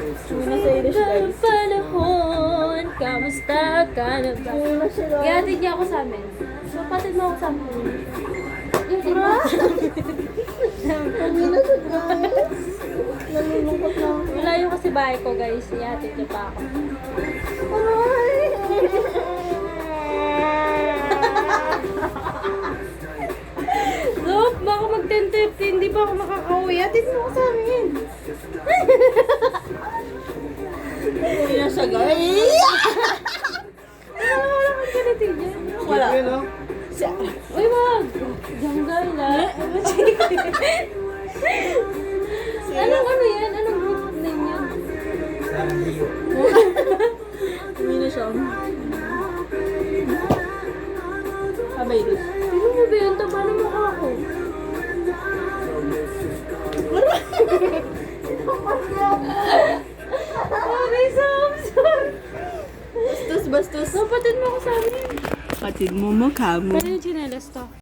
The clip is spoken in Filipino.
Ang panahon, kamusta ka na ba? Gatid niya ako sa amin. So, patid mo ako sa amin. Kanina siya, guys. Nalulungkot na ako. Malayo kasi bahay ko, guys. Iatid niya pa ako. Aray! Look, baka mag-10:30, hindi pa ako makakauwi. Atid mo ako sa amin. Uwi na siya, guys. Wala kang ganito dyan. Wala. Siya. Uy, wag! Janggal na. Anong ano yan? Anong group name yan? Uwi na siya. Abay din. Sino mo ba yun? Paano mo ako? Okay, so I'm sorry. Bastos. Kapatid mo ako sa amin. Patid mo mukha mo. Pero yung chinelas to.